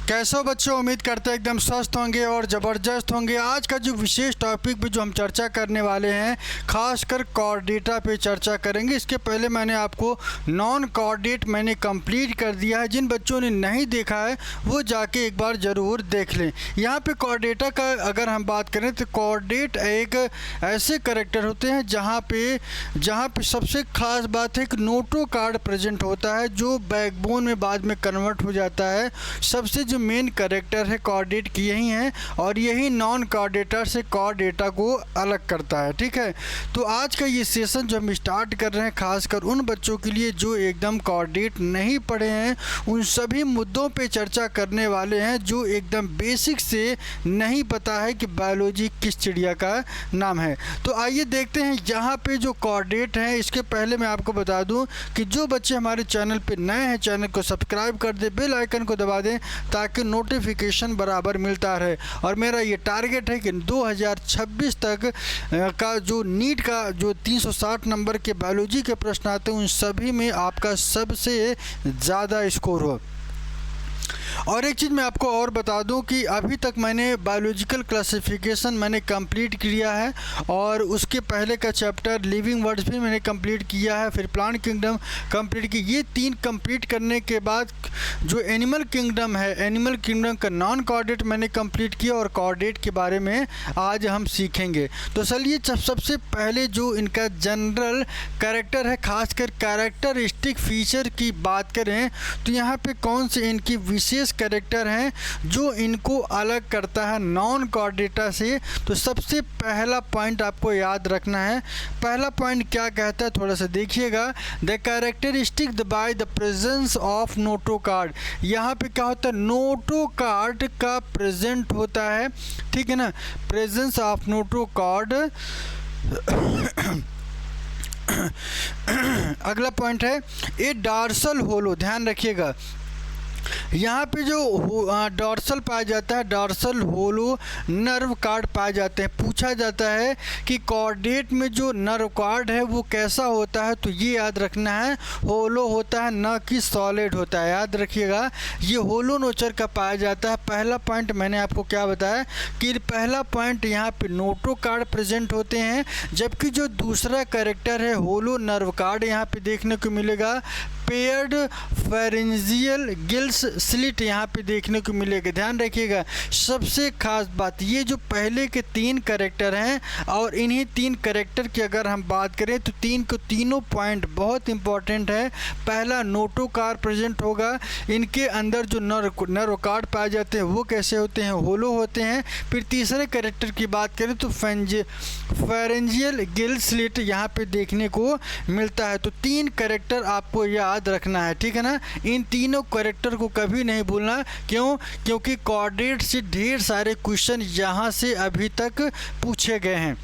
कैसे हो बच्चों, उम्मीद करते हैं एकदम स्वस्थ होंगे और ज़बरदस्त होंगे। आज का जो विशेष टॉपिक पे जो हम चर्चा करने वाले हैं, खासकर कॉर्डेटा पे चर्चा करेंगे। इसके पहले मैंने आपको नॉन कॉर्डेट मैंने कंप्लीट कर दिया है। जिन बच्चों ने नहीं देखा है वो जाके एक बार ज़रूर देख लें। यहाँ पे कॉर्डेटा का अगर हम बात करें तो कॉर्डेट एक ऐसे करेक्टर होते हैं जहाँ पे सबसे ख़ास बात है कि नोटो कार्ड प्रेजेंट होता है जो बैकबोन में बाद में कन्वर्ट हो जाता है। सबसे जो मेन कैरेक्टर है कॉर्डेट की यही है और यही नॉन कॉर्डेटर से कॉर्डेटा को अलग करता है। ठीक है, तो आज का ये सेशन जो हम स्टार्ट कर रहे हैं खासकर उन बच्चों के लिए जो एकदम कॉर्डेट नहीं पढ़े हैं, उन सभी मुद्दों पे चर्चा करने वाले हैं जो एकदम बेसिक से नहीं पता है कि बायोलॉजी किस चिड़िया का नाम है। तो आइए देखते हैं यहाँ पे जो कॉर्डेट है। इसके पहले मैं आपको बता दूं कि जो बच्चे हमारे चैनल पे नए हैं चैनल को सब्सक्राइब कर दे, बेल आइकन को दबा दें ताकि नोटिफिकेशन बराबर मिलता रहे। और मेरा ये टारगेट है कि 2026 तक का जो नीट का जो 360 नंबर के बायोलॉजी के प्रश्न आते हैं उन सभी में आपका सबसे ज़्यादा स्कोर हो। और एक चीज़ मैं आपको और बता दूं कि अभी तक मैंने बायोलॉजिकल क्लासिफिकेशन मैंने कंप्लीट किया है और उसके पहले का चैप्टर लिविंग वर्ड्स भी मैंने कंप्लीट किया है, फिर प्लांट किंगडम कंप्लीट की। ये 3 कंप्लीट करने के बाद जो एनिमल किंगडम है, एनिमल किंगडम का नॉन कॉर्डेट मैंने कंप्लीट किया और कॉर्डेट के बारे में आज हम सीखेंगे। तो चलिए सबसे पहले जो इनका जनरल कैरेक्टर है, खासकर कैरेक्टरिस्टिक फीचर की बात करें तो यहाँ पे कौन से इनकी विशेष कैरेक्टर हैं जो इनको अलग करता है नॉन कॉर्डेटा से। तो सबसे पहला पॉइंट आपको याद रखना है। पहला पॉइंट क्या कहता है थोड़ा सा देखिएगा। The characteristic by the presence of Noto card. यहाँ पे क्या होता है, नोटो कार्ड का प्रेजेंट होता है, ठीक है ना, प्रेजेंस ऑफ नोटो कार्ड। अगला पॉइंट है ए डॉर्सल होलो। ध्यान रखिएगा यहाँ पे जो डॉर्सल पाया जाता है, डॉर्सल होलो नर्व कार्ड पाए जाते हैं। पूछा जाता है कि कॉर्डेट में जो नर्व कार्ड है वो कैसा होता है, तो ये याद रखना है होलो होता है न कि सॉलिड होता है। याद रखिएगा ये होलो नेचर का पाया जाता है। पहला पॉइंट मैंने आपको क्या बताया कि पहला पॉइंट यहाँ पे नोटो कार्ड प्रेजेंट होते हैं, जबकि जो दूसरा कैरेक्टर है होलो नर्व कार्ड यहाँ पे देखने को मिलेगा। पेयर्ड फेरेंजियल गिल्स स्लिट यहाँ पे देखने को मिलेगा। ध्यान रखिएगा सबसे खास बात ये जो पहले के 3 कैरेक्टर हैं और इन्हीं 3 कैरेक्टर की अगर हम बात करें तो तीनों पॉइंट बहुत इंपॉर्टेंट है। पहला नोटो कार्ड प्रेजेंट होगा, इनके अंदर जो नर्व कार्ड पाए जाते हैं वो कैसे होते हैं, होलो होते हैं। फिर तीसरे कैरेक्टर की बात करें तो फेरेंजियल गिल स्लिट यहाँ पे देखने को मिलता है। तो 3 कैरेक्टर आपको याद रखना है, ठीक है ना। इन तीनों कैरेक्टर को कभी नहीं भूलना। क्योंकि कॉर्डेट से ढेर सारे क्वेश्चन यहाँ से अभी तक पूछे गए हैं।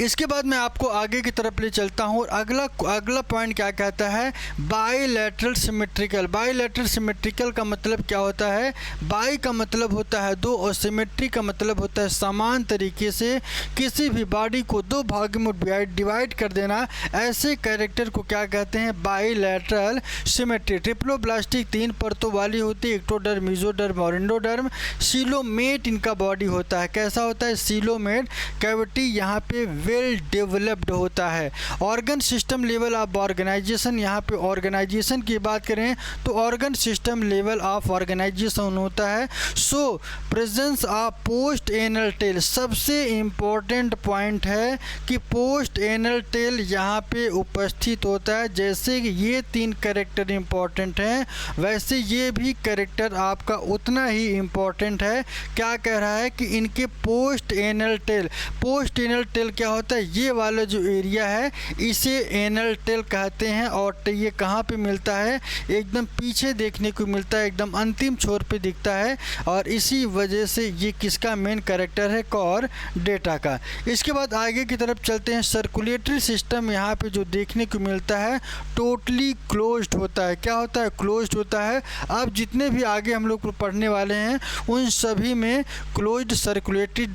इसके बाद मैं आपको आगे की तरफ ले चलता हूँ और अगला पॉइंट क्या कहता है, बाईलैटरल सिमेट्रिकल। बाईलैटरल सिमेट्रिकल का मतलब क्या होता है, बाई का मतलब होता है 2 और सिमेट्री का मतलब होता है समान तरीके से किसी भी बॉडी को 2 भाग में डिवाइड कर देना। ऐसे कैरेक्टर को क्या कहते हैं, बाईलैटरल सिमेट्री। ट्रिप्लोब्लास्टिक 3 परतों वाली होती है, एक्टोडर्म, मेसोडर्म और एंडोडर्म। सीलोमेट इनका बॉडी होता है। कैसा होता है, सीलोमेट कैविटी यहाँ पे वेल डेवलप्ड होता है। Organ system level of organisation, यहाँ पे ऑर्गेनाइजेशन की बात करें तो organ system level of organisation होता है। So presence of post anal tail सबसे इम्पोर्टेंट पॉइंट है कि पोस्ट एनल टेल यहाँ पे उपस्थित होता है। जैसे कि ये 3 कैरेक्टर इम्पोर्टेंट हैं वैसे ये भी कैरेक्टर आपका उतना ही इम्पोर्टेंट है। क्या कह रहा है कि इनके पोस्ट एनल टेल क्या होता है, ये वाला जो एरिया है इसे एनल टेल कहते हैं। और ये कहाँ पे मिलता है, एकदम पीछे देखने को मिलता है, एकदम अंतिम छोर पे दिखता है। और इसी वजह से ये किसका मेन कैरेक्टर है, कॉर्डेटा का। इसके बाद आगे की तरफ चलते हैं। सर्कुलेटरी सिस्टम यहाँ पे जो देखने को मिलता है टोटली क्लोज्ड होता है। क्या होता है, क्लोज्ड होता है। अब जितने भी आगे हम लोग पढ़ने वाले हैं उन सभी में क्लोज्ड सर्कुलेटरी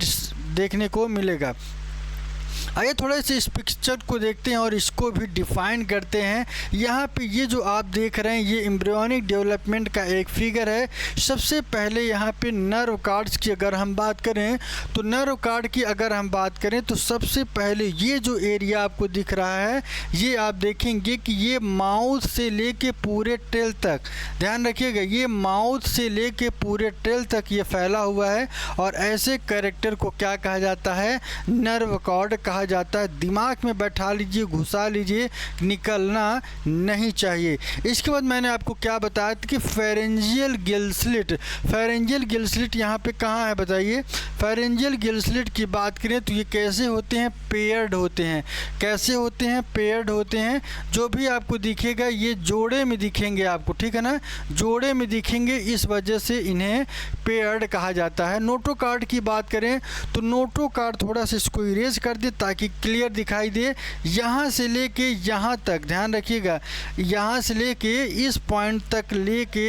देखने को मिलेगा। आइए थोड़ा सा इस पिक्चर को देखते हैं और इसको भी डिफाइन करते हैं। यहाँ पे ये जो आप देख रहे हैं ये एम्ब्रियोनिक डेवलपमेंट का एक फिगर है। सबसे पहले यहाँ पे नर्व कार्ड्स की अगर हम बात करें तो नर्व कार्ड की अगर हम बात करें तो सबसे पहले ये जो एरिया आपको दिख रहा है ये आप देखेंगे कि ये माउथ से लेके पूरे टेल तक, ध्यान रखिएगा, ये माउथ से लेके पूरे टेल तक ये फैला हुआ है और ऐसे कैरेक्टर को क्या कहा जाता है, नर्व कॉर्ड कहा जाता है। दिमाग में बैठा लीजिए, घुसा लीजिए, निकलना नहीं चाहिए। इसके बाद मैंने आपको क्या बताया कि pharyngeal Gill slit, pharyngeal Gill slit यहाँ पे कहाँ है बताइए। फेरेंजियल गिल स्लिट की बात करें तो ये कैसे होते हैं, पेयर्ड होते हैं। कैसे होते हैं, पेयर्ड होते हैं। जो भी आपको दिखेगा ये जोड़े में दिखेंगे आपको, ठीक है ना, जोड़े में दिखेंगे, इस वजह से इन्हें पेयर्ड कहा जाता है। नोटोकार्ड की बात करें तो नोटोकार्ड, थोड़ा सा इसको इरेज कर दे ताकि क्लियर दिखाई दे। यहाँ से लेके यहाँ तक, ध्यान रखिएगा, यहाँ से लेके इस पॉइंट तक लेके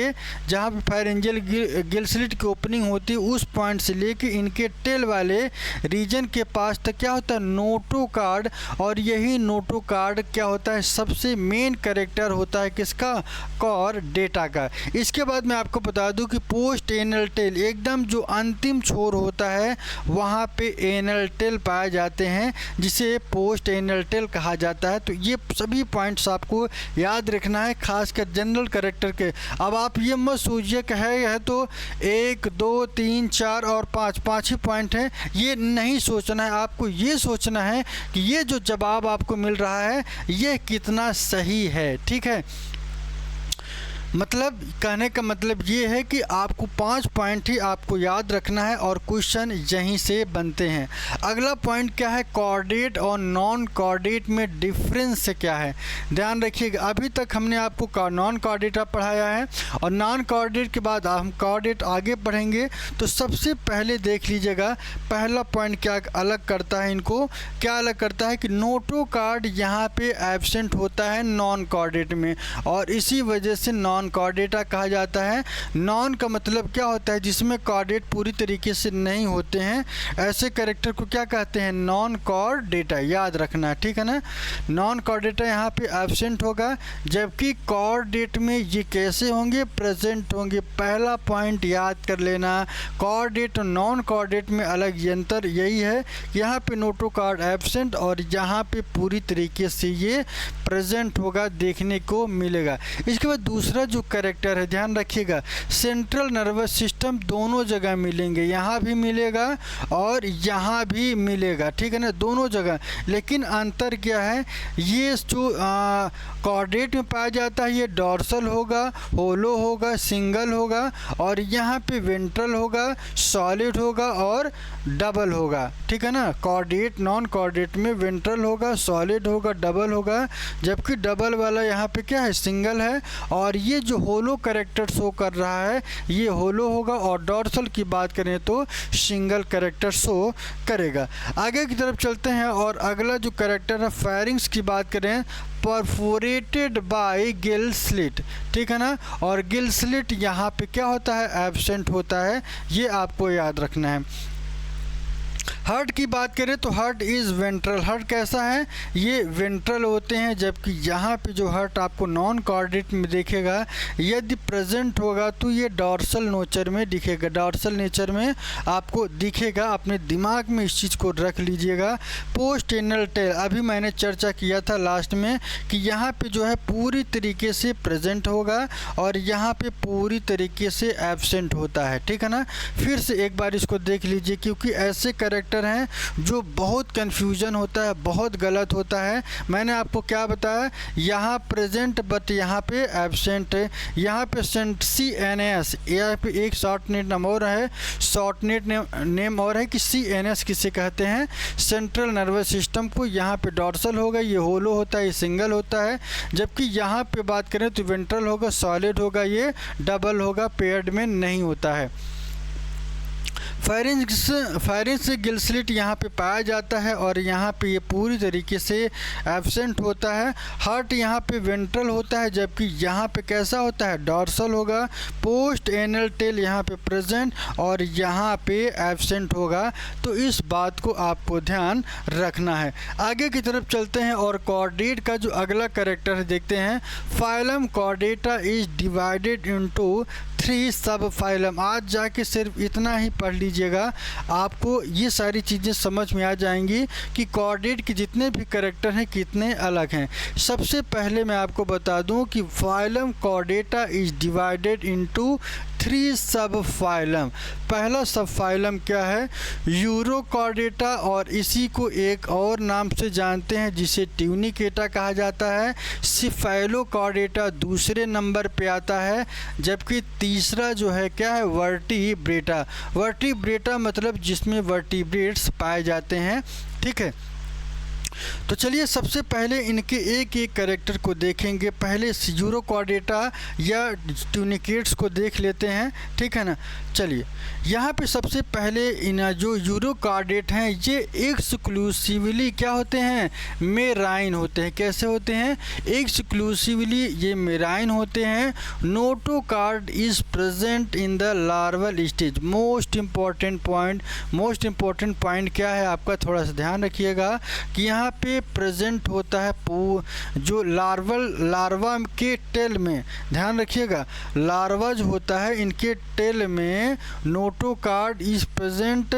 जहाँ पे फेरेंजियल गिल स्लिट की ओपनिंग होती है उस पॉइंट से लेके इनके टेल वाले रीजन के पास तक क्या होता है, नोटोकार्ड। और यही नोटोकार्ड क्या होता है, सबसे मेन कैरेक्टर होता है किसका, कॉर डेटा का। इसके बाद मैं आपको बता दूं कि पोस्ट एनल टेल, एकदम जो अंतिम छोर होता है वहाँ पे एनल टेल पाए जाते हैं जिसे पोस्ट एनल टेल कहा जाता है। तो ये सभी पॉइंट्स आपको याद रखना है, खासकर जनरल कैरेक्टर के। अब आप ये मत सोचिए कि है तो 1 2 3 4 और 5 ही पॉइंट हैं, ये नहीं सोचना है। आपको ये सोचना है कि ये जो जवाब आपको मिल रहा है ये कितना सही है, ठीक है। मतलब कहने का मतलब ये है कि आपको 5 पॉइंट ही आपको याद रखना है और क्वेश्चन यहीं से बनते हैं। अगला पॉइंट क्या है, कोऑर्डिनेट और नॉन कोऑर्डिनेट में डिफरेंस क्या है, ध्यान रखिएगा। अभी तक हमने आपको नॉन कोऑर्डिनेट पढ़ाया है और नॉन कोऑर्डिनेट के बाद हम कोऑर्डिनेट आगे पढ़ेंगे। तो सबसे पहले देख लीजिएगा पहला पॉइंट क्या अलग करता है, इनको क्या अलग करता है कि नोटोकार्ड यहाँ पे एब्सेंट होता है नॉन कोऑर्डिनेट में और इसी वजह से नॉन कोऑर्डिनेटा कहा जाता है। नॉन का मतलब क्या होता है, जिसमें कोऑर्डिनेट पूरी तरीके से नहीं होते हैं, ऐसे कैरेक्टर को क्या कहते हैं, नॉन कोऑर्डिनेटा, याद रखना, ठीक है ना। नॉन कोऑर्डिनेटा यहाँ पे एब्सेंट होगा, जबकि कोऑर्डिनेट में ये कैसे होंगे, प्रेजेंट होंगे। पहला पॉइंट याद कर लेना, कोऑर्डिनेट और नॉन कोऑर्डिनेट में अलग अंतर यही है, यहाँ पे नोटोकार्ड एब्सेंट और यहाँ पे पूरी तरीके से ये प्रेजेंट होगा, देखने को मिलेगा। इसके बाद दूसरा जो कैरेक्टर है, ध्यान रखिएगा, सेंट्रल नर्वस सिस्टम दोनों जगह मिलेंगे, यहाँ भी मिलेगा और यहाँ भी मिलेगा, ठीक है ना, दोनों जगह। लेकिन अंतर क्या है, ये जो कोऑर्डिनेट में पाया जाता है ये डॉर्सल होगा, होलो होगा, सिंगल होगा और यहाँ पे वेंट्रल होगा, सॉलिड होगा और डबल होगा, ठीक है ना। कोऑर्डिनेट नॉन कोऑर्डिनेट में वेंट्रल होगा, सॉलिड होगा, डबल होगा, जबकि डबल वाला यहाँ पे क्या है, सिंगल है। और ये जो होलो कैरेक्टर शो कर रहा है ये होलो होगा और डॉर्सल की बात करें तो सिंगल कैरेक्टर शो करेगा। आगे की तरफ चलते हैं और अगला जो कैरेक्टर है फेरिंग्स की बात करें, परफोरेटेड बाय गिल स्लिट, ठीक है ना। और गिल स्लिट यहाँ पे क्या होता है, एब्सेंट होता है, ये आपको याद रखना है। हार्ट की बात करें तो हार्ट इज़ वेंट्रल, हार्ट कैसा है, ये वेंट्रल होते हैं, जबकि यहाँ पे जो हार्ट आपको नॉन कोऑर्डिनेट में दिखेगा यदि प्रेजेंट होगा तो ये डॉर्सल नेचर में दिखेगा, डॉर्सल नेचर में आपको दिखेगा। अपने दिमाग में इस चीज़ को रख लीजिएगा। पोस्ट एनल टेल, अभी मैंने चर्चा किया था लास्ट में कि यहाँ पे जो है पूरी तरीके से प्रेजेंट होगा और यहाँ पे पूरी तरीके से एब्सेंट होता है, ठीक है ना। फिर से एक बार इसको देख लीजिए, क्योंकि ऐसे कैरेक्टर हैं जो बहुत कंफ्यूजन होता है, बहुत गलत होता है। मैंने आपको क्या बताया, यहाँ प्रेजेंट बट यहाँ पे एब्सेंट है। यहाँ पे CNS, यहाँ पे एक शॉर्टनेट नाम और है, शॉर्टनेट नेम और है कि CNS किसे कहते हैं, सेंट्रल नर्वस सिस्टम को। यहाँ पे डॉर्सल होगा, ये होलो होता है, ये सिंगल होता है, जबकि यहाँ पे बात करें तो वेंट्रल होगा, सॉलिड होगा, ये डबल होगा, पेयर्ड में नहीं होता है। फायरिंग्स गिलस्लिट यहाँ पे पाया जाता है और यहाँ पे ये पूरी तरीके से एब्सेंट होता है। हार्ट यहाँ पे वेंट्रल होता है, जबकि यहाँ पे कैसा होता है, डॉर्सल होगा। पोस्ट एनल टेल यहाँ पे प्रेजेंट और यहाँ पे एब्सेंट होगा। तो इस बात को आपको ध्यान रखना है। आगे की तरफ चलते हैं और कॉर्डेट का जो अगला कैरेक्टर है देखते हैं। Phylum Chordata is divided into 3 सब फाइलम। आज जाके सिर्फ इतना ही पढ़ लीजिएगा, आपको ये सारी चीज़ें समझ में आ जाएंगी कि कॉर्डेट के जितने भी कैरेक्टर हैं कितने अलग हैं। सबसे पहले मैं आपको बता दूं कि phylum Chordata is divided into 3 सब फाइलम। पहला सब फाइलम क्या है, यूरोकॉर्डेटा, और इसी को एक और नाम से जानते हैं जिसे ट्यूनिकेटा कहा जाता है। सिफेलोकॉर्डेटा दूसरे नंबर पे आता है, जबकि तीसरा जो है क्या है, वर्टिब्रेटा। वर्टिब्रेटा मतलब जिसमें वर्टिब्रेट्स पाए जाते हैं। ठीक है, तो चलिए सबसे पहले इनके एक एक कैरेक्टर को देखेंगे। पहले यूरोकॉर्डेटा या ट्यूनिकेट्स को देख लेते हैं, ठीक है ना। चलिए यहाँ पे सबसे पहले इन जो यूरोकॉर्डेट हैं ये एक्सक्लूसिवली क्या होते हैं, मेराइन होते हैं। कैसे होते हैं, एक्सक्लूसिवली ये मेराइन होते हैं। Notochord is present in the larval stage. Most important point क्या है आपका, थोड़ा सा ध्यान रखिएगा कि यहाँ पे प्रेजेंट होता है जो लार्वा के टेल में, ध्यान रखिएगा, लार्वा जो होता है इनके टेल में notochord is present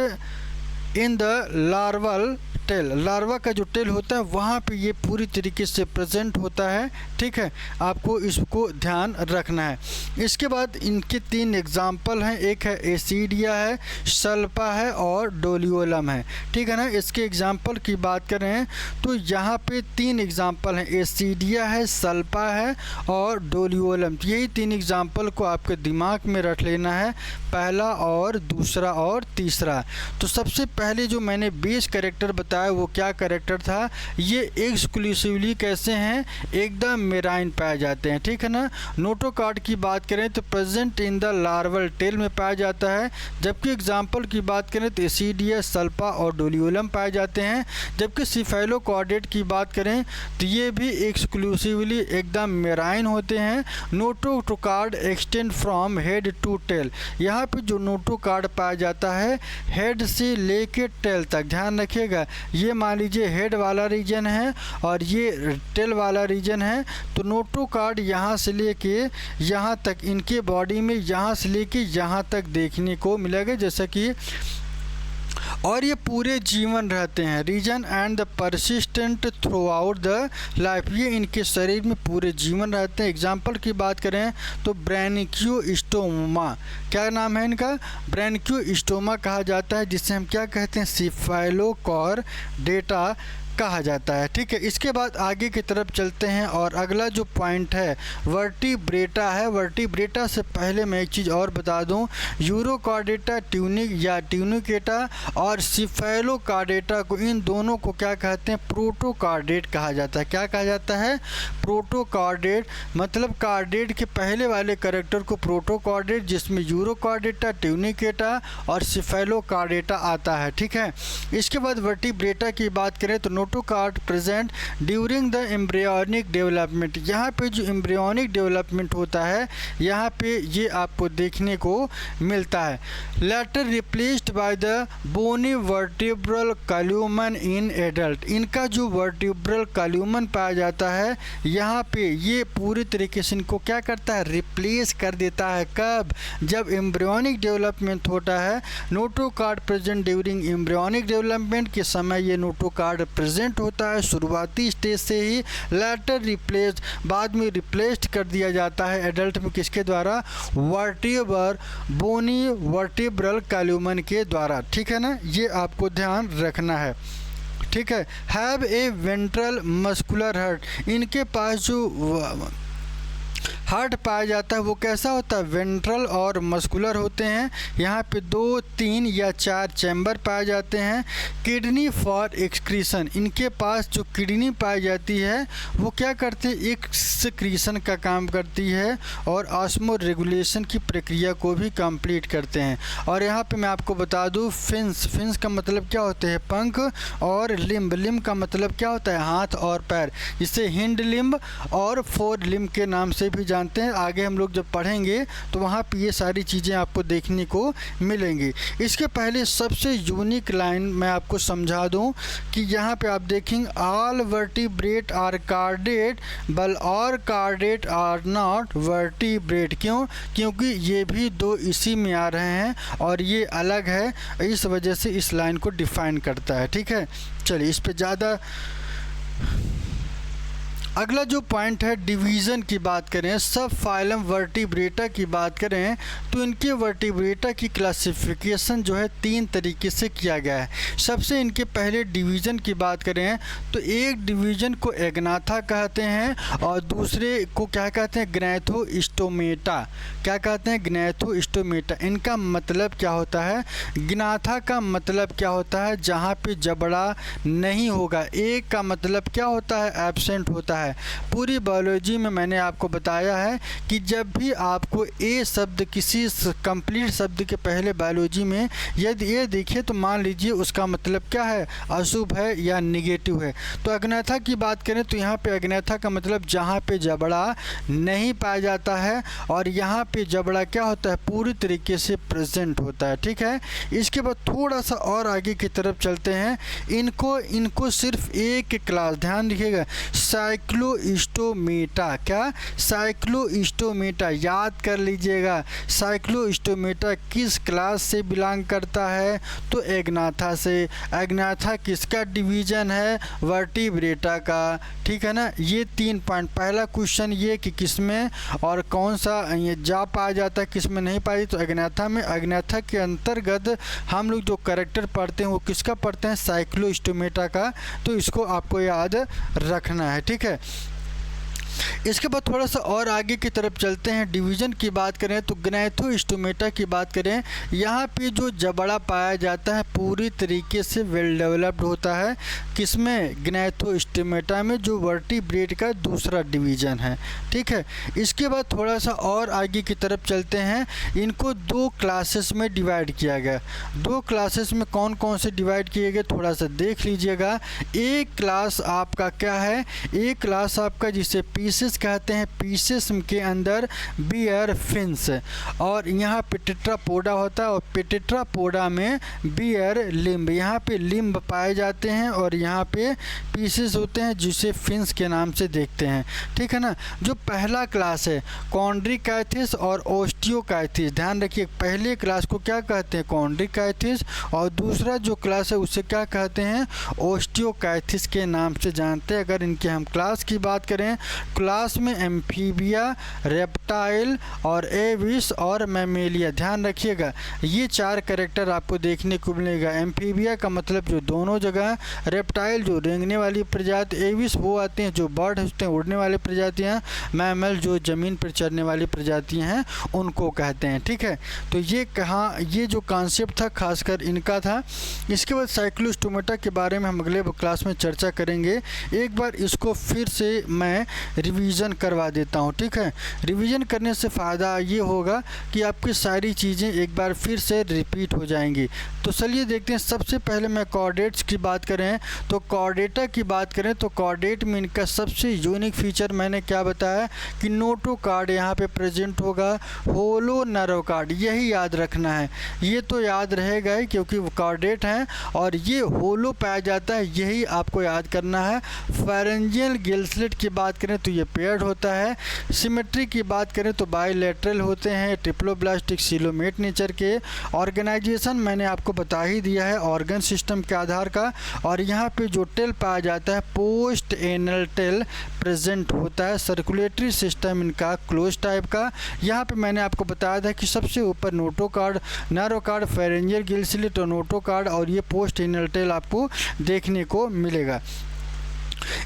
in the larval tail. Larva का जो टेल होता है वहाँ पे ये पूरी तरीके से प्रेजेंट होता है। ठीक है, आपको इसको ध्यान रखना है। इसके बाद इनके 3 एग्जाम्पल हैं, एक है एसिडिया है, सल्पा है और डोलियोलम है। ठीक है ना। इसके एग्जाम्पल की बात करें तो यहाँ पे 3 एग्जाम्पल हैं, एसिडिया है, सल्पा है और डोलियोलम। यही 3 एग्जाम्पल को आपके दिमाग में रख लेना है, पहला और दूसरा और तीसरा। तो सबसे पहले जो मैंने बेस कैरेक्टर बताया वो क्या कैरेक्टर था, ये एक्सक्लूसिवली कैसे हैं, एकदम मेराइन पाए जाते हैं। ठीक है ना। नोटोकॉर्ड की बात करें तो present in the larval tail में पाया जाता है, जबकि एग्जाम्पल की बात करें तो एसिडिया, सल्पा और डोलियोलम पाए जाते हैं। जबकि सिफेलोकॉर्डेट की बात करें तो ये भी एक्सक्लूसिवली एकदम मेराइन होते हैं। Notochord extend from head to tail. यहाँ पे जो नोटोकॉर्ड पाया जाता है हेड से लेके टेल तक, ध्यान रखिएगा। ये मान लीजिए हेड वाला रीजन है और ये टेल वाला रीजन है। तो नोटोकॉर्ड यहाँ से लेके यहाँ तक इनके बॉडी में यहाँ से लेके यहाँ तक देखने को मिलेगा, जैसा कि, और ये पूरे जीवन रहते हैं, reason and the persistent throughout the life. ये इनके शरीर में पूरे जीवन रहते हैं। एग्जाम्पल की बात करें तो ब्रैनकियोस्टोमा, क्या नाम है इनका, ब्रैनकियोस्टोमा कहा जाता है, जिसे हम क्या कहते हैं, सिफेलोकॉर्डेटा कहा जाता है। ठीक है, इसके बाद आगे की तरफ चलते हैं और अगला जो पॉइंट है वर्टिब्रेटा है। वर्टिब्रेटा से पहले मैं एक चीज़ और बता दूं, यूरोकॉर्डेटा ट्यूनिकेटा और सिफेलोकॉर्डेटा को, इन दोनों को क्या कहते हैं, प्रोटोकॉर्डेट कहा जाता है। क्या कहा जाता है, प्रोटोकॉर्डेट। मतलब कॉर्डेट के पहले वाले कैरेक्टर को प्रोटोकॉर्डेट, जिसमें यूरोकॉर्डेटा, ट्यूनिकेटा और सिफेलोकॉर्डेटा आता है। ठीक है, इसके बाद वर्टिब्रेटा की बात करें तो notochord present during the embryonic development. यहाँ पे जो एम्ब्रियोनिक डेवलपमेंट होता है यहाँ पे ये आपको देखने को मिलता है। Later replaced by the bony vertebral column in adult. इनका जो वर्टिब्रल कॉल्यूमन पाया जाता है यहाँ पे ये पूरी तरीके से इनको क्या करता है, रिप्लेस कर देता है। कब, जब एम्ब्रियोनिक डेवलपमेंट होता है। Notochord present during embryonic development के समय ये नोटोकॉर्ड प्रेजेंट होता है शुरुआती स्टेज से ही। लेटर रिप्लेस, बाद में रिप्लेस्ड कर दिया जाता है एडल्ट में, किसके द्वारा, बोनी वर्टिब्रल कॉल्यूमन के द्वारा। ठीक है ना, ये आपको ध्यान रखना है। ठीक है, have a ventral muscular heart. इनके पास जो हार्ट पाया जाता है वो कैसा होता है, वेंट्रल और मस्कुलर होते हैं। यहाँ पे 2, 3 या 4 चैम्बर पाए जाते हैं। किडनी फॉर एक्सक्रीशन, इनके पास जो किडनी पाई जाती है वो क्या करती है, एक्सक्रीशन का काम करती है और ऑस्मो रेगुलेशन की प्रक्रिया को भी कंप्लीट करते हैं। और यहाँ पे मैं आपको बता दूँ फिन्स, फिन्स का मतलब क्या होते हैं, पंख, और लिम्ब, लिम्ब का मतलब क्या होता है, हाथ और पैर, जिसे हिंड लिम्ब और फोर लिम्ब के नाम से भी जानते हैं। आगे हम लोग जब पढ़ेंगे तो वहाँ पे ये सारी चीज़ें आपको देखने को मिलेंगी। इसके पहले सबसे यूनिक लाइन मैं आपको समझा दूं कि यहाँ पे आप देखेंगे ऑल वर्टिब्रेट आर कार्डेट बल और कार्डेट आर नॉट वर्टिब्रेट। क्यों, क्योंकि ये भी 2 इसी में आ रहे हैं और ये अलग है, इस वजह से इस लाइन को डिफाइन करता है। ठीक है, चलिए इस पे ज़्यादा। अगला जो पॉइंट है डिवीज़न की बात करें, सब फाइलम वर्टिब्रेटा की बात करें तो इनके वर्टिब्रेटा की क्लासिफिकेशन जो है 3 तरीके से किया गया है। सबसे इनके पहले डिवीज़न की बात करें तो एक डिवीज़न को एग्नाथा कहते हैं और दूसरे को क्या कहते हैं, ग्नैथोस्टोमेटा। क्या कहते हैं, ग्नैथोस्टोमेटा। इनका मतलब क्या होता है, ग्नाथा का मतलब क्या होता है, जहाँ पे जबड़ा नहीं होगा। एक का मतलब क्या होता है, एब्सेंट होता है। पूरी बायोलॉजी में मैंने आपको बताया है कि जब भी आपको ए शब्द किसी कंप्लीट शब्द के पहले बायोलॉजी में यदि ये दिखे तो मान लीजिए उसका मतलब क्या है, अशुभ है या निगेटिव है। तो अग्न्याथा की बात करें तो यहाँ पे अग्न्याथा का मतलब जहाँ पे जबड़ा नहीं पाया जाता है और यहाँ पे जबड़ा क्या होता है, पूरी तरीके से प्रेजेंट होता है। ठीक है, इसके बाद थोड़ा सा और आगे की तरफ चलते हैं। इनको सिर्फ एक क्लास, ध्यान रखिएगा, साइक्लोस्टोमेटा। क्या, साइक्लोस्टोमेटा, याद कर लीजिएगा। साइक्लोस्टोमेटा किस क्लास से बिलोंग करता है, तो एग्नाथा से। एग्नाथा किसका डिवीज़न है, वर्टिब्रेटा का। ठीक है ना, ये 3 पॉइंट। पहला क्वेश्चन ये कि किसमें और कौन सा ये जा पाया जाता है, किसमें नहीं पाई, तो एग्नाथा में। एग्नाथा के अंतर्गत हम लोग जो कैरेक्टर पढ़ते हैं वो किसका पढ़ते हैं, साइक्लोस्टोमेटा का। तो इसको आपको याद रखना है। ठीक है, इसके बाद थोड़ा सा और आगे की तरफ चलते हैं। डिवीज़न की बात करें तो ग्नैथोस्टोमेटा की बात करें, यहाँ पे जो जबड़ा पाया जाता है पूरी तरीके से वेल डेवलप्ड होता है। किसमें, ग्नैथोस्टोमेटा में, जो वर्टिब्रेट का दूसरा डिवीज़न है। ठीक है, इसके बाद थोड़ा सा और आगे की तरफ चलते हैं। इनको 2 क्लासेस में डिवाइड किया गया। 2 क्लासेस में कौन कौन से डिवाइड किए गए, थोड़ा सा देख लीजिएगा। एक क्लास आपका क्या है, एक क्लास आपका जिसे पीसेस कहते हैं, पीसेस के अंदर बियर फिन्स, और यहाँ पे टेट्रापोडा होता है और टेट्रापोडा में बियर लिम्ब। यहाँ पे लिम्ब पाए जाते हैं और यहाँ पे पीसेस होते हैं जिसे फिन्स के नाम से देखते हैं। ठीक है ना, जो पहला क्लास है कॉन्ड्रिकैथिस और ओस्टियोकैथिस, ध्यान रखिए पहले क्लास को क्या कहते हैं, कॉन्ड्रिकैथिस, और दूसरा जो क्लास है उसे क्या कहते हैं, ओस्टियोकैथिस के नाम से जानते हैं। अगर इनके हम क्लास की बात करें, क्लास में एम्फीबिया, रेप्टाइल और एविस और मैमेलिया। ध्यान रखिएगा ये 4 कैरेक्टर आपको देखने को मिलेगा। एम्फीबिया का मतलब जो दोनों जगह, रेप्टाइल जो रेंगने वाली प्रजाति, एविस वो आते हैं जो बर्ड होते हैं उड़ने वाले प्रजातियाँ, मैमल जो ज़मीन पर चढ़ने वाली प्रजातियाँ हैं उनको कहते हैं। ठीक है, तो ये जो कॉन्सेप्ट था खासकर इनका था। इसके बाद साइक्लोस्टोमेटा के बारे में हम अगले क्लास में चर्चा करेंगे। एक बार इसको फिर से मैं रिवीजन करवा देता हूँ। ठीक है, रिवीजन करने से फ़ायदा ये होगा कि आपकी सारी चीज़ें एक बार फिर से रिपीट हो जाएंगी। तो चलिए देखते हैं। सबसे पहले मैं कॉर्डेट्स की बात करें तो कॉर्डेटा की बात करें तो कॉर्डेट में इनका सबसे यूनिक फीचर मैंने क्या बताया कि नोटोकार्ड यहाँ पे प्रेजेंट होगा, होलो नर्व कार्ड, यही याद रखना है। ये तो याद रहेगा ही क्योंकि वो कॉर्डेट हैं और ये होलो पाया जाता है, यही आपको याद करना है। फेरेंजियल गिल्सलेट की बात करें तो ये पेयर्ड होता है। सिमेट्री की बात करें तो बाइलेटरल होते हैं, ट्रिप्लोब्लास्टिक सिलोमेट नेचर के। ऑर्गेनाइजेशन मैंने आपको बता ही दिया है ऑर्गन सिस्टम के आधार का। और यहाँ पे जो टेल पाया जाता है पोस्ट एनल टेल प्रेजेंट होता है। सर्कुलेटरी सिस्टम इनका क्लोज टाइप का। यहाँ पे मैंने आपको बताया था कि सबसे ऊपर नोटोकार्ड, नर्वकार्ड, फेरेंजियल गिल्सलेट और नोटोकार्ड, और ये पोस्ट एनल टेल आपको देखने को मिलेगा।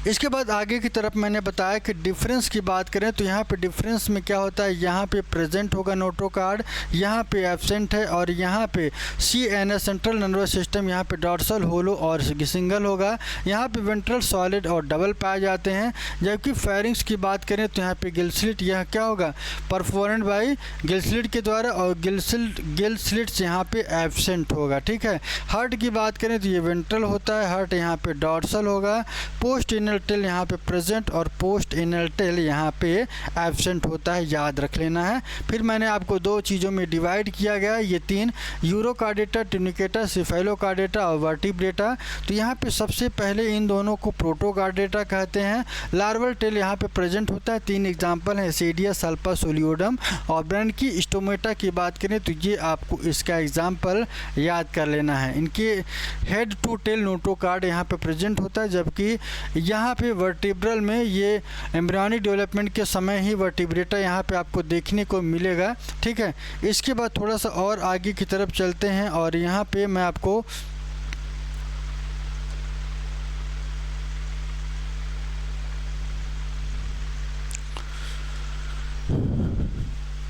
इसके बाद आगे की तरफ मैंने बताया कि डिफरेंस की बात करें तो यहाँ पे डिफरेंस में क्या होता है, यहाँ पे प्रेजेंट होगा नोटोकार्ड, यहाँ पे एब्सेंट है, और यहाँ पे CNS सेंट्रल नर्वस सिस्टम, यहाँ पे डॉर्सल होलो और सिंगल होगा। यहाँ पे वेंट्रल सॉलिड और डबल पाए जाते हैं। जबकि फेरिंग्स की बात करें तो यहाँ पे गिल स्लिट, यह क्या होगा, परफोरेंट बाई गिल स्लिट के द्वारा, और गिल स्लिट्स यहाँ पे एब्सेंट होगा। ठीक है। हार्ट की बात करें तो ये वेंट्रल होता है, हार्ट यहाँ पे डॉर्सल होगा। पोस्ट इनल टेल यहाँ पे प्रेजेंट और पोस्ट इनल टेल यहाँ पे एब्सेंट होता है, याद रख लेना है। फिर मैंने आपको दो चीज़ों में डिवाइड किया गया, ये तीन, यूरोकार्डेटा, ट्यूनिकेटा, सिफेलोकार्डेटा और वर्टिब्रेटा। तो यहाँ पे सबसे पहले इन दोनों को प्रोटोकार्डेटा कहते हैं। लार्वल टेल यहाँ पे प्रेजेंट होता है। तीन एग्जाम्पल हैं, एसिडिया, सल्पा, सोलियोडम। और ब्रेन की स्टोमेटा की बात करें तो ये आपको इसका एग्जाम्पल याद कर लेना है। इनके हेड टू टेल नोटोकार्ड यहाँ पे प्रेजेंट होता है, जबकि यहाँ पे वर्टिब्रल में ये एम्ब्रियोनिक डेवलपमेंट के समय ही वर्टिब्रेटा यहाँ पे आपको देखने को मिलेगा। ठीक है। इसके बाद थोड़ा सा और आगे की तरफ चलते हैं, और यहाँ पे मैं आपको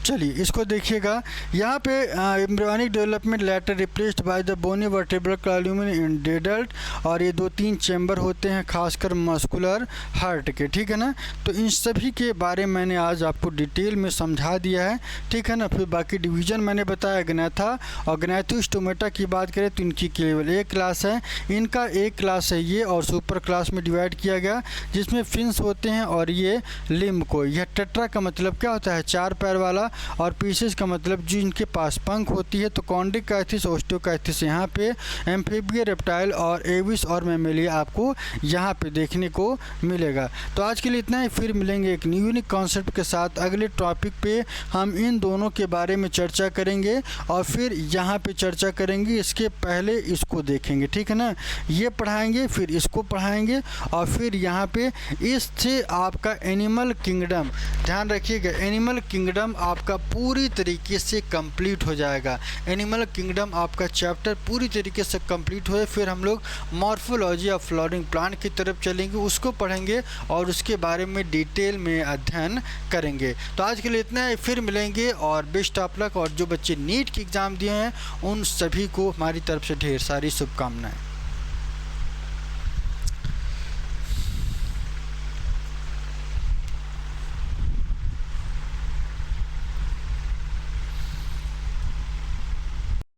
चलिए इसको देखिएगा। यहाँ पे embryonic development later replaced by the bony vertebral column in adult, और ये 2-3 चैम्बर होते हैं खासकर मस्कुलर हार्ट के। ठीक है ना। तो इन सभी के बारे में मैंने आज आपको डिटेल में समझा दिया है। ठीक है ना। फिर बाकी डिवीज़न मैंने बताया ग्नैथा और ग्नैथोस्टोमेटा की बात करें तो इनकी केवल एक क्लास है, इनका एक क्लास है ये, और सुपर क्लास में डिवाइड किया गया जिसमें फिन्स होते हैं, और ये लिम्ब को। यह टेट्रा का मतलब क्या होता है, 4 पैर वाला, और पीसेस का मतलब जो इनके पास पंख होती है। तो कॉन्ड्रिकाइथिस, ओस्टियोकाइथिस यहाँ पे, एम्फीबिया, रेप्टाइल और एविस और मैमेलिया आपको यहाँ पे देखने को मिलेगा। तो आज के लिए इतना ही, फिर मिलेंगे एक यूनिक कॉन्सेप्ट के साथ। अगले टॉपिक पे हम इन दोनों के बारे में चर्चा करेंगे, और फिर यहाँ पे चर्चा करेंगे। इसके पहले इसको देखेंगे, ठीक है ना, ये पढ़ाएंगे, फिर इसको पढ़ाएंगे, और फिर यहाँ पे इससे आपका एनिमल किंगडम, ध्यान रखिएगा, एनिमल किंगडम आपका पूरी तरीके से कंप्लीट हो जाएगा। एनिमल किंगडम आपका चैप्टर पूरी तरीके से कंप्लीट हुए, फिर हम लोग मॉर्फोलॉजी ऑफ फ्लावरिंग प्लांट की तरफ चलेंगे, उसको पढ़ेंगे और उसके बारे में डिटेल में अध्ययन करेंगे। तो आज के लिए इतना है, फिर मिलेंगे, और बेस्ट ऑफ लक। और जो बच्चे नीट की एग्ज़ाम दिए हैं उन सभी को हमारी तरफ से ढेर सारी शुभकामनाएं।